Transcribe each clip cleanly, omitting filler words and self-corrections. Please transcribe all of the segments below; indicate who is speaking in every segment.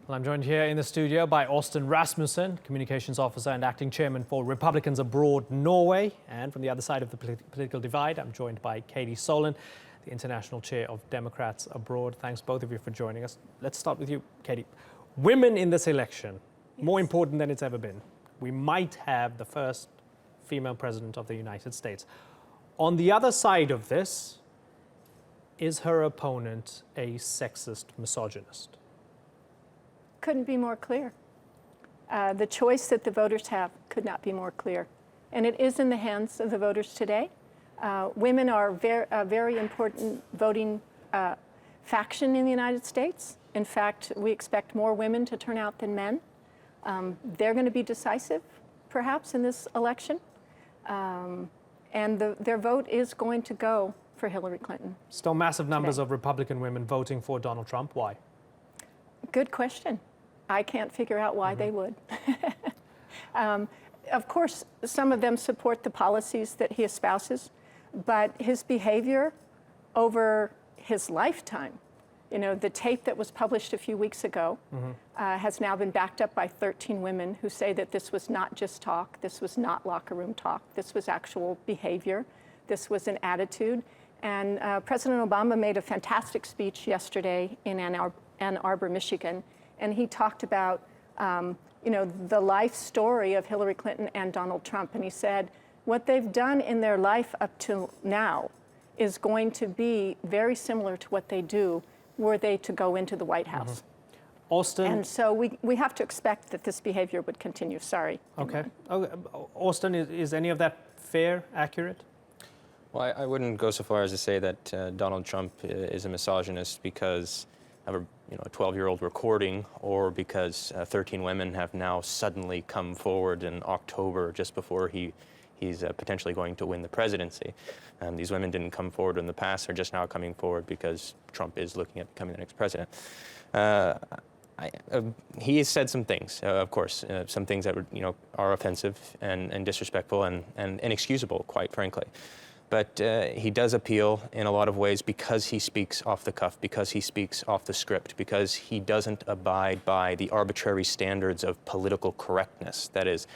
Speaker 1: Well, I'm joined here in the studio by Austin Rasmussen, Communications Officer and Acting Chairman for Republicans Abroad Norway. And from the other side of the political divide, I'm joined by Katy Solon, the International Chair of Democrats Abroad. Thanks both of you for joining us. Let's start with you, Katy. Women in this election, more important than it's ever been. We might have the first female president of the United States. On the other side of this, is her opponent a sexist misogynist?
Speaker 2: Couldn't be more clear. The choice that the voters have could not be more clear. And it is in the hands of the voters today. Women are a very important voting faction in the United States. In fact, we expect more women to turn out than men. They're going to be decisive, perhaps, in this election. And their vote is going to go for Hillary Clinton.
Speaker 1: Still massive numbers of Republican women voting for Donald Trump. Why?
Speaker 2: Good question. I can't figure out why they would. Of course, some of them support the policies that he espouses, but his behavior over his lifetime, you know, the tape that was published a few weeks ago has now been backed up by 13 women who say that this was not just talk, this was not locker room talk, this was actual behavior, this was an attitude. And President Obama made a fantastic speech yesterday in Ann Arbor, Michigan, and he talked about you know, the life story of Hillary Clinton and Donald Trump. And he said, what they've done in their life up to now is going to be very similar to what they do were they to go into the White House.
Speaker 1: Austin.
Speaker 2: And so we have to expect that this behavior would continue. Sorry.
Speaker 1: Okay. Austin, is any of that fair, accurate?
Speaker 3: Well, I wouldn't go so far as to say that Donald Trump is a misogynist because of a 12-year-old recording, or because 13 women have now suddenly come forward in October just before he's potentially going to win the presidency. These women didn't come forward in the past; they're just now coming forward because Trump is looking at becoming the next president. He has said some things, of course, some things that are offensive and disrespectful and inexcusable, quite frankly. But he does appeal in a lot of ways because he speaks off the cuff, because he speaks off the script, because he doesn't abide by the arbitrary standards of political correctness that is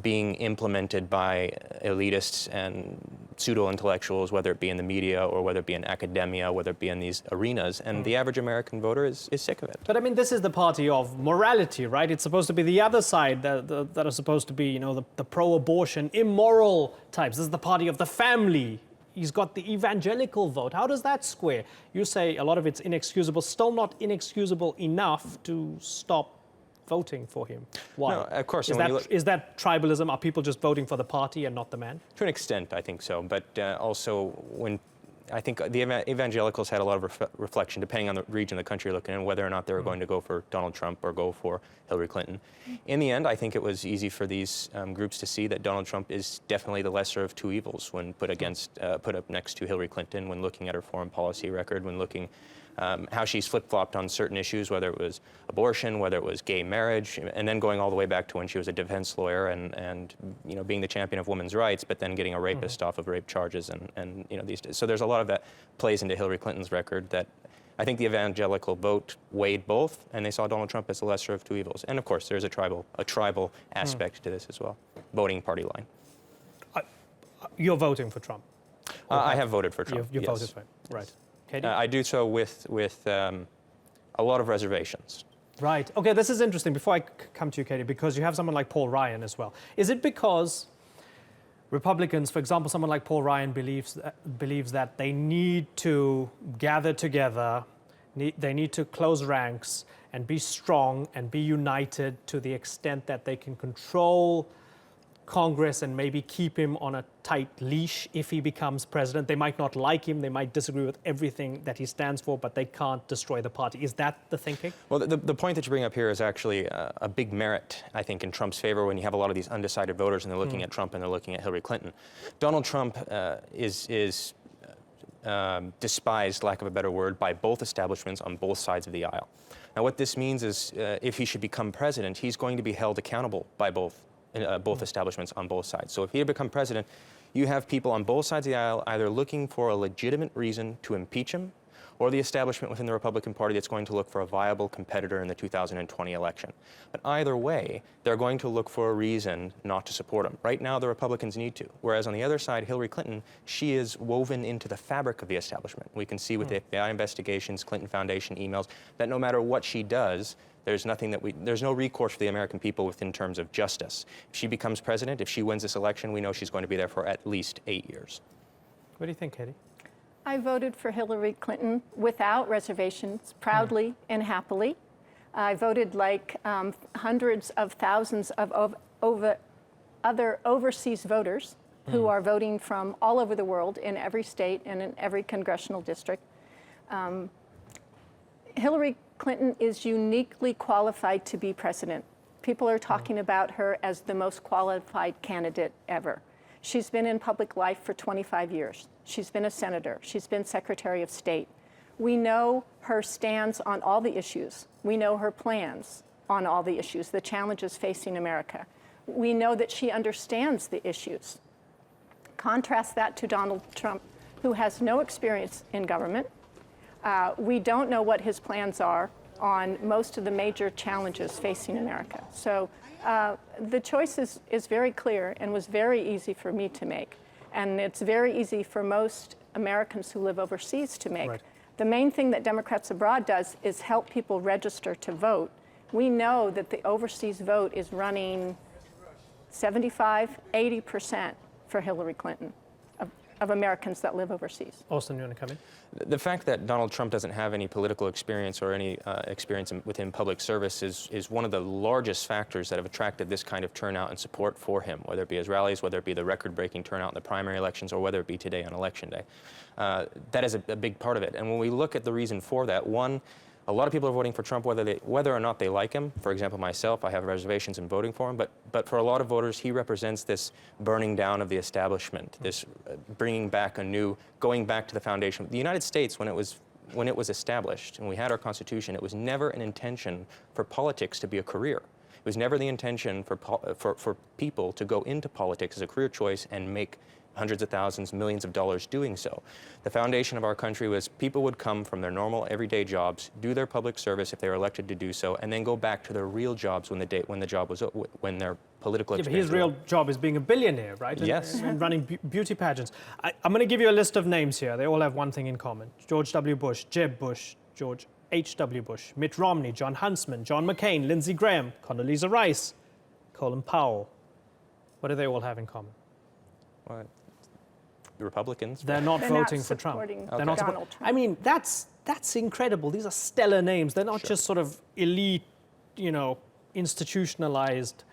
Speaker 3: being implemented by elitists and pseudo-intellectuals, whether it be in the media or whether it be in academia, whether it be in these arenas. And the average American voter is sick of it.
Speaker 1: But I mean, this is the party of morality, right? It's supposed to be the other side that are supposed to be, the pro-abortion, immoral types. This is the party of the family. He's got the evangelical vote. How does that square? You say a lot of it's inexcusable, still not inexcusable enough to stop voting for him. Why?
Speaker 3: No, of course.
Speaker 1: Is that tribalism? Are people just voting for the party and not the man?
Speaker 3: To an extent, I think so. But also, I think the evangelicals had a lot of reflection, depending on the region of the country you're looking at, whether or not they were going to go for Donald Trump or go for Hillary Clinton. In the end, I think it was easy for these groups to see that Donald Trump is definitely the lesser of two evils when put up next to Hillary Clinton, when looking at her foreign policy record, when looking how she's flip-flopped on certain issues, whether it was abortion, whether it was gay marriage, and then going all the way back to when she was a defense lawyer and being the champion of women's rights, but then getting a rapist off of rape charges and these. So there's a lot of that plays into Hillary Clinton's record that I think the evangelical vote weighed both, and they saw Donald Trump as the lesser of two evils. And of course, there's a tribal aspect to this as well, voting party line.
Speaker 1: You're voting for Trump?
Speaker 3: I have voted for Trump.
Speaker 1: You've voted for him, right? Katy?
Speaker 3: I do so with a lot of reservations.
Speaker 1: Right. Okay, this is interesting. Before I come to you, Katy, because you have someone like Paul Ryan as well. Is it because Republicans, for example, someone like Paul Ryan believes that they need to gather together, they need to close ranks and be strong and be united to the extent that they can control Congress and maybe keep him on a tight leash if he becomes president? They might not like him, they might disagree with everything that he stands for, but they can't destroy the party. Is that the thinking? Well,
Speaker 3: the point that you bring up here is actually a big merit, I think, in Trump's favor when you have a lot of these undecided voters and they're looking at Trump and they're looking at Hillary Clinton. Donald Trump is despised, lack of a better word, by both establishments on both sides of the aisle. Now, what this means is if he should become president, he's going to be held accountable by both establishments on both sides. So if he had become president, you have people on both sides of the aisle either looking for a legitimate reason to impeach him or the establishment within the Republican Party that's going to look for a viable competitor in the 2020 election. But either way, they're going to look for a reason not to support him. Right now, the Republicans need to. Whereas on the other side, Hillary Clinton, she is woven into the fabric of the establishment. We can see with the FBI investigations, Clinton Foundation emails, that no matter what she does, there's no recourse for the American people within terms of justice. If she becomes president, if she wins this election, we know she's going to be there for at least 8 years.
Speaker 1: What do you think, Katy?
Speaker 2: I voted for Hillary Clinton without reservations, proudly and happily. I voted like hundreds of thousands of other overseas voters who are voting from all over the world in every state and in every congressional district. Hillary Clinton is uniquely qualified to be president. People are talking about her as the most qualified candidate ever. She's been in public life for 25 years. She's been a senator. She's been Secretary of State. We know her stands on all the issues. We know her plans on all the issues, the challenges facing America. We know that she understands the issues. Contrast that to Donald Trump, who has no experience in government. We don't know what his plans are on most of the major challenges facing America. So the choice is very clear and was very easy for me to make. And it's very easy for most Americans who live overseas to make.
Speaker 1: Right.
Speaker 2: The main thing that Democrats Abroad does is help people register to vote. We know that the overseas vote is running 75, 80% for Hillary Clinton of Americans that live overseas.
Speaker 1: Austin, you want to come in?
Speaker 3: The fact that Donald Trump doesn't have any political experience or any experience within public service is one of the largest factors that have attracted this kind of turnout and support for him, whether it be his rallies, whether it be the record-breaking turnout in the primary elections, or whether it be today on Election Day. That is a big part of it. And when we look at the reason for that, one, a lot of people are voting for Trump whether or not they like him. For example, myself, I have reservations in voting for him, but for a lot of voters, he represents this burning down of the establishment, this bringing back going back to the foundation. The United States, when it was established and we had our Constitution, it was never an intention for politics to be a career. It was never the intention for people to go into politics as a career choice and make hundreds of thousands, millions of dollars doing so. The foundation of our country was people would come from their normal everyday jobs, do their public service if they were elected to do so, and then go back to their real jobs when their political experience.
Speaker 1: But his real job is being a billionaire, right?
Speaker 3: Yes.
Speaker 1: And running beauty pageants. I'm going to give you a list of names here. They all have one thing in common. George W. Bush, Jeb Bush, George H.W. Bush, Mitt Romney, John Huntsman, John McCain, Lindsey Graham, Condoleezza Rice, Colin Powell. What do they all have in common?
Speaker 3: What? The Republicans.
Speaker 1: They're not voting for Trump. They're not
Speaker 2: Donald Trump.
Speaker 1: I mean, that's incredible. These are stellar names. They're not just sort of elite, institutionalized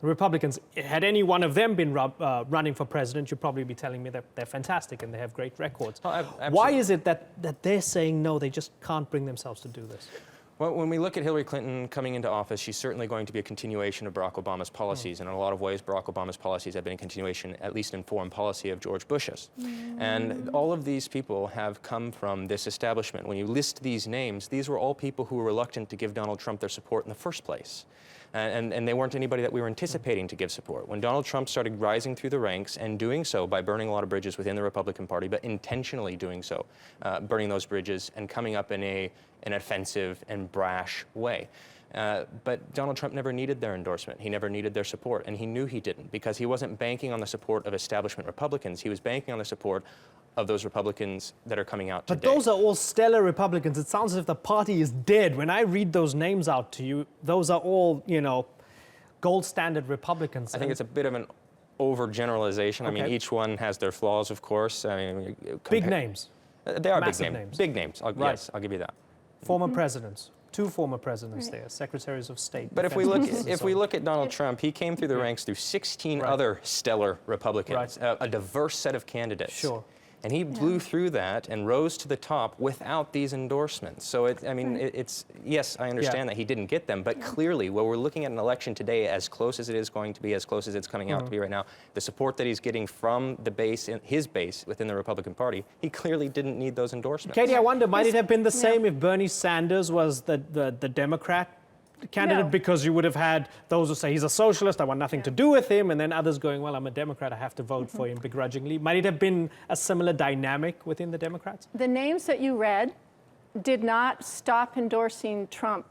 Speaker 1: Republicans. Had any one of them been running for president, you'd probably be telling me that they're fantastic and they have great records. Why is it that they're saying no, they just can't bring themselves to do this?
Speaker 3: Well, when we look at Hillary Clinton coming into office, she's certainly going to be a continuation of Barack Obama's policies. And in a lot of ways, Barack Obama's policies have been a continuation, at least in foreign policy, of George Bush's. And all of these people have come from this establishment. When you list these names, these were all people who were reluctant to give Donald Trump their support in the first place. And they weren't anybody that we were anticipating to give support. When Donald Trump started rising through the ranks and doing so by burning a lot of bridges within the Republican Party, but intentionally doing so, burning those bridges and coming up in an offensive and brash way. But Donald Trump never needed their endorsement. He never needed their support, and he knew he didn't, because he wasn't banking on the support of establishment Republicans. He was banking on the support of those Republicans that are coming out today.
Speaker 1: But those are all stellar Republicans. It sounds as if the party is dead. When I read those names out to you, those are all, gold standard Republicans.
Speaker 3: I think it's a bit of an overgeneralization.
Speaker 1: Okay.
Speaker 3: I mean, each one has their flaws, of course. I mean,
Speaker 1: big names.
Speaker 3: They are
Speaker 1: Massive
Speaker 3: big names.
Speaker 1: names.
Speaker 3: Big names.
Speaker 1: Right.
Speaker 3: Yes, I'll give you that.
Speaker 1: Former presidents. Two former presidents there, secretaries of state.
Speaker 3: But if we look at Donald Trump, he came through the ranks through 16 other stellar Republicans, a diverse set of candidates.
Speaker 1: Sure.
Speaker 3: And he blew through that and rose to the top without these endorsements. So, yes, I understand that he didn't get them, but clearly, when we're looking at an election today as close as it is going to be, as close as it's coming out to be right now, the support that he's getting from the base, his base within the Republican Party, he clearly didn't need those endorsements.
Speaker 1: Katie, I wonder, might it have been the same if Bernie Sanders was the Democrat candidate?
Speaker 2: No.
Speaker 1: Because you would have had those who say he's a socialist, I want nothing to do with him, and then others going, well, I'm a Democrat, I have to vote for him begrudgingly. Might it have been a similar dynamic within the Democrats?
Speaker 2: The names that you read did not stop endorsing Trump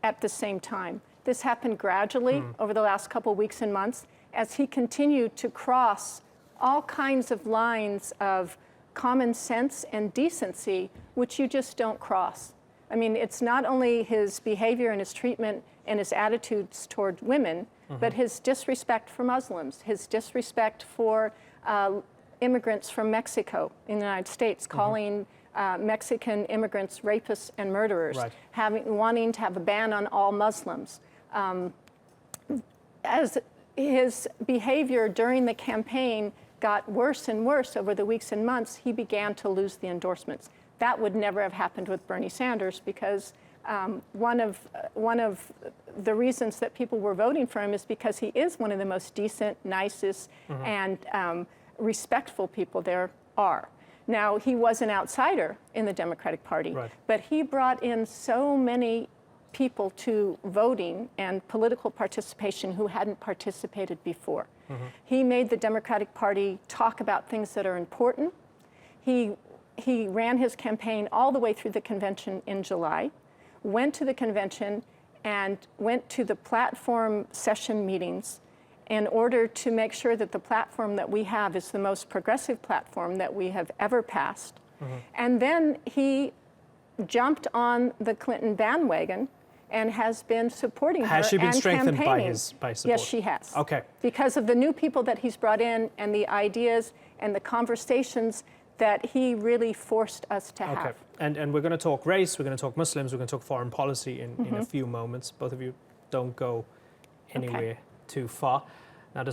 Speaker 2: at the same time. This happened gradually over the last couple weeks and months as he continued to cross all kinds of lines of common sense and decency, which you just don't cross. I mean, it's not only his behavior and his treatment and his attitudes toward women, but his disrespect for Muslims, his disrespect for immigrants from Mexico in the United States, calling Mexican immigrants rapists and murderers, wanting to have a ban on all Muslims. As his behavior during the campaign got worse and worse over the weeks and months, he began to lose the endorsements. That would never have happened with Bernie Sanders because one of the reasons that people were voting for him is because he is one of the most decent, nicest, and respectful people there are. Now, he was an outsider in the Democratic Party, but he brought in so many people to voting and political participation who hadn't participated before. He made the Democratic Party talk about things that are important. He ran his campaign all the way through the convention in July, went to the convention and went to the platform session meetings in order to make sure that the platform that we have is the most progressive platform that we have ever passed. And then he jumped on the Clinton bandwagon and has been supporting her and campaigning.
Speaker 1: Has she been strengthened by support?
Speaker 2: Yes, she has.
Speaker 1: Okay.
Speaker 2: Because of the new people that he's brought in and the ideas and the conversations that he really forced us to have.
Speaker 1: And we're going to talk race, we're going to talk Muslims, we're going to talk foreign policy in a few moments. Both of you don't go anywhere too far. Now,